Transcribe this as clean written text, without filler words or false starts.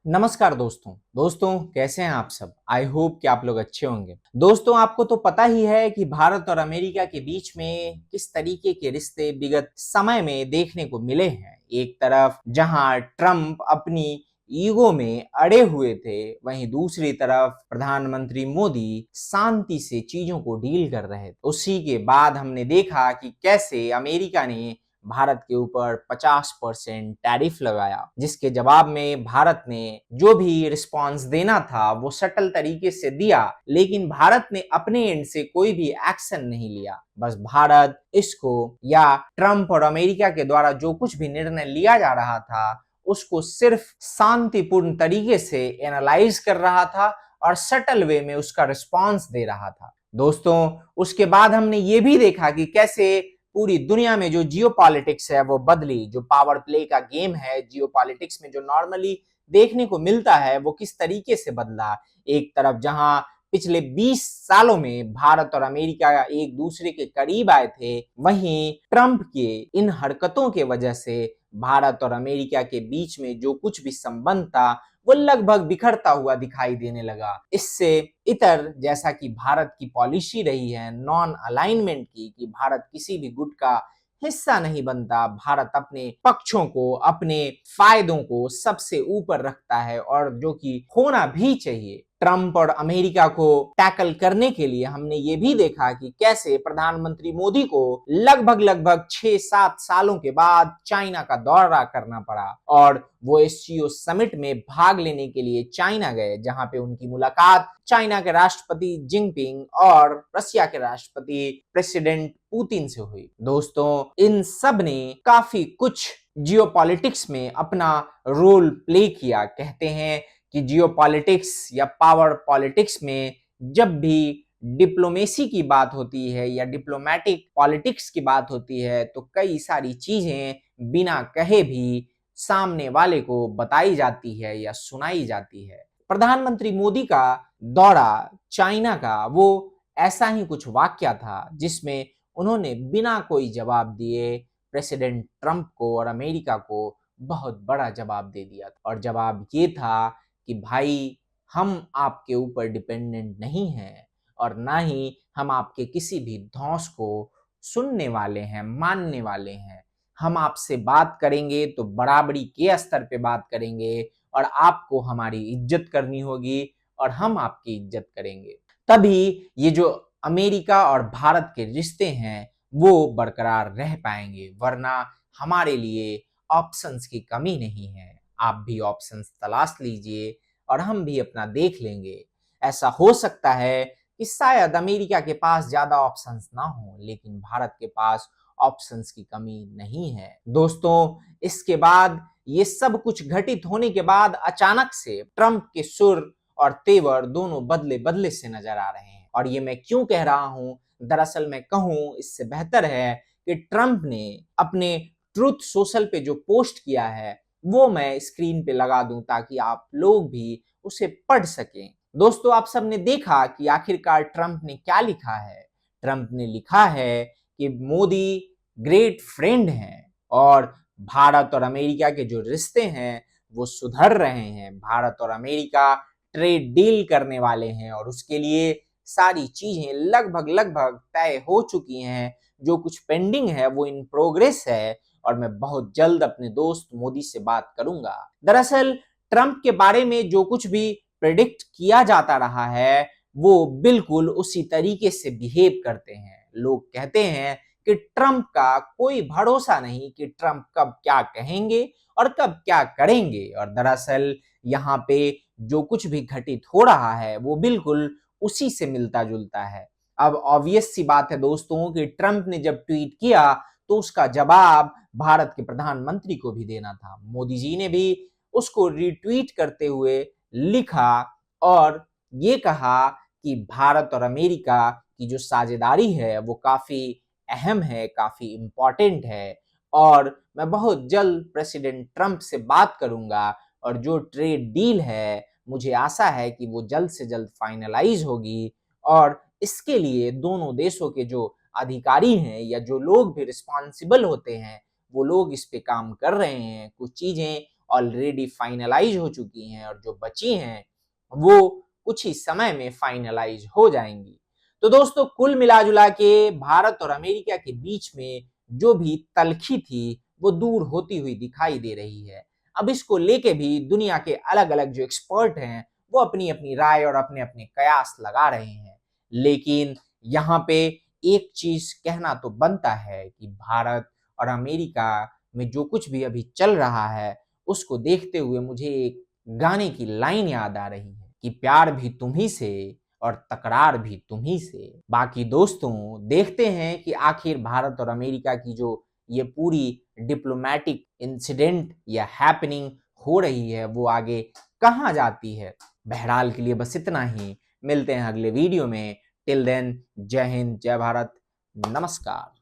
नमस्कार दोस्तों कैसे हैं आप सब। आई होप कि आप लोग अच्छे होंगे। दोस्तों आपको तो पता ही है कि भारत और अमेरिका के बीच में किस तरीके के रिश्ते विगत समय में देखने को मिले हैं। एक तरफ जहां ट्रंप अपनी ईगो में अड़े हुए थे, वहीं दूसरी तरफ प्रधानमंत्री मोदी शांति से चीजों को डील कर रहे थे। उसी के बाद हमने देखा कि कैसे अमेरिका ने भारत के ऊपर 50% टैरिफ लगाया, जिसके जवाब में भारत ने जो भी रिस्पांस देना था वो सटल तरीके से दिया, लेकिन भारत ने अपने एंड से कोई भी एक्शन नहीं लिया। बस भारत इसको या ट्रंप और अमेरिका के द्वारा जो कुछ भी निर्णय लिया जा रहा था उसको सिर्फ शांतिपूर्ण तरीके से एनालाइज कर रहा था और सटल वे में उसका रिस्पांस दे रहा था। दोस्तों उसके बाद हमने ये भी देखा कि कैसे पूरी दुनिया में जो जियो पॉलिटिक्स है वो बदली। जो पावर प्ले का गेम है जियो पॉलिटिक्स में जो नॉर्मली देखने को मिलता है वो किस तरीके से बदला। एक तरफ जहां पिछले 20 सालों में भारत और अमेरिका एक दूसरे के करीब आए थे, वहीं ट्रंप के इन हरकतों के वजह से भारत और अमेरिका के बीच में जो कुछ भी संबंध था वो लगभग बिखरता हुआ दिखाई देने लगा। इससे इतर जैसा कि भारत की पॉलिसी रही है नॉन अलाइनमेंट की, कि भारत किसी भी गुट का हिस्सा नहीं बनता, भारत अपने पक्षों को अपने फायदों को सबसे ऊपर रखता है और जो कि होना भी चाहिए। ट्रंप और अमेरिका को टैकल करने के लिए हमने ये भी देखा कि कैसे प्रधानमंत्री मोदी को लगभग 6-7 सालों के बाद चाइना का दौरा करना पड़ा और वो एससीओ समिट में भाग लेने के लिए चाइना गए, जहां पे उनकी मुलाकात चाइना के राष्ट्रपति जिनपिंग और रशिया के राष्ट्रपति प्रेसिडेंट पुतिन से हुई। दोस्तों इन सब ने काफी कुछ जियोपॉलिटिक्स में अपना रोल प्ले किया। कहते हैं कि जियोपॉलिटिक्स या पावर पॉलिटिक्स में जब भी डिप्लोमेसी की बात होती है या डिप्लोमेटिक पॉलिटिक्स की बात होती है तो कई सारी चीजें बिना कहे भी सामने वाले को बताई जाती है या सुनाई जाती है। प्रधानमंत्री मोदी का दौरा चाइना का वो ऐसा ही कुछ वाक्या था जिसमें उन्होंने बिना कोई जवाब दिए प्रेसिडेंट ट्रंप को और अमेरिका को बहुत बड़ा जवाब दे दिया। और जवाब ये था कि भाई हम आपके ऊपर डिपेंडेंट नहीं हैं और ना ही हम आपके किसी भी धौंस को सुनने वाले हैं, मानने वाले हैं। हम आपसे बात करेंगे तो बराबरी के स्तर पे बात करेंगे और आपको हमारी इज्जत करनी होगी और हम आपकी इज्जत करेंगे, तभी ये जो अमेरिका और भारत के रिश्ते हैं वो बरकरार रह पाएंगे। वरना हमारे लिए ऑप्शंस की कमी नहीं है। आप भी ऑप्शंस तलाश लीजिए और हम भी अपना देख लेंगे। ऐसा हो सकता है कि शायद अमेरिका के पास ज्यादा ऑप्शंस ना हो, लेकिन भारत के पास ऑप्शंस की कमी नहीं है। दोस्तों इसके बाद ये सब कुछ घटित होने के बाद अचानक से ट्रंप के सुर और तेवर दोनों बदले बदले से नजर आ रहे हैं। और ये मैं क्यों कह रहा हूं, दरअसल मैं कहूं इससे बेहतर है कि ट्रंप ने अपने ट्रुथ सोशल पे जो पोस्ट किया है वो मैं स्क्रीन पे लगा दूं ताकि आप लोग भी उसे पढ़ सकें। दोस्तों आप सबने देखा कि आखिरकार ट्रंप ने क्या लिखा है। ट्रंप ने लिखा है कि मोदी ग्रेट फ्रेंड हैं और भारत और अमेरिका के जो रिश्ते हैं वो सुधर रहे हैं। भारत और अमेरिका ट्रेड डील करने वाले हैं और उसके लिए सारी चीजें लगभग तय हो चुकी हैं। जो कुछ पेंडिंग है वो इन प्रोग्रेस है और मैं बहुत जल्द अपने दोस्त मोदी से बात करूंगा। दरअसल ट्रंप के बारे में जो कुछ भी प्रेडिक्ट किया जाता रहा है वो बिल्कुल उसी तरीके से बिहेव करते हैं। लोग कहते हैं कि ट्रंप का कोई भरोसा नहीं कि ट्रंप कब क्या कहेंगे और कब क्या करेंगे। और दरअसल यहाँ पे जो कुछ भी घटित हो रहा है वो बिल्कुल उसी से मिलता जुलता है। अब ऑब्वियस सी बात है दोस्तों कि ट्रंप ने जब ट्वीट किया तो उसका जवाब भारत के प्रधानमंत्री को भी देना था। मोदी जी ने भी उसको रिट्वीट करते हुए लिखा और ये कहा कि भारत और अमेरिका की जो साझेदारी है वो काफी अहम है, काफी इंपॉर्टेंट है और मैं बहुत जल्द प्रेसिडेंट ट्रंप से बात करूंगा और जो ट्रेड डील है मुझे आशा है कि वो जल्द से जल्द फाइनलाइज होगी। और इसके लिए दोनों देशों के जो अधिकारी हैं या जो लोग भी रिस्पॉन्सिबल होते हैं वो लोग इस पे काम कर रहे हैं। कुछ चीजें ऑलरेडी फाइनलाइज हो चुकी हैं और जो बची हैं वो कुछ ही समय में फाइनलाइज हो जाएंगी। तो दोस्तों कुल मिला जुला के भारत और अमेरिका के बीच में जो भी तलखी थी वो दूर होती हुई दिखाई दे रही है। अब इसको लेके भी दुनिया के अलग अलग जो एक्सपर्ट हैं वो अपनी अपनी राय और अपने अपने कयास लगा रहे हैं। लेकिन यहाँ पे एक चीज कहना तो बनता है कि भारत और अमेरिका में जो कुछ भी अभी चल रहा है उसको देखते हुए मुझे एक गाने की लाइन याद आ रही है कि प्यार भी तुम्ही से और तकरार भी तुम्ही से। बाकी दोस्तों देखते हैं कि आखिर भारत और अमेरिका की जो ये पूरी डिप्लोमेटिक इंसिडेंट या हैपनिंग हो रही है वो आगे कहाँ जाती है। बहरहाल के लिए बस इतना ही, मिलते हैं अगले वीडियो में। टिल देन जय हिंद, जय भारत, नमस्कार।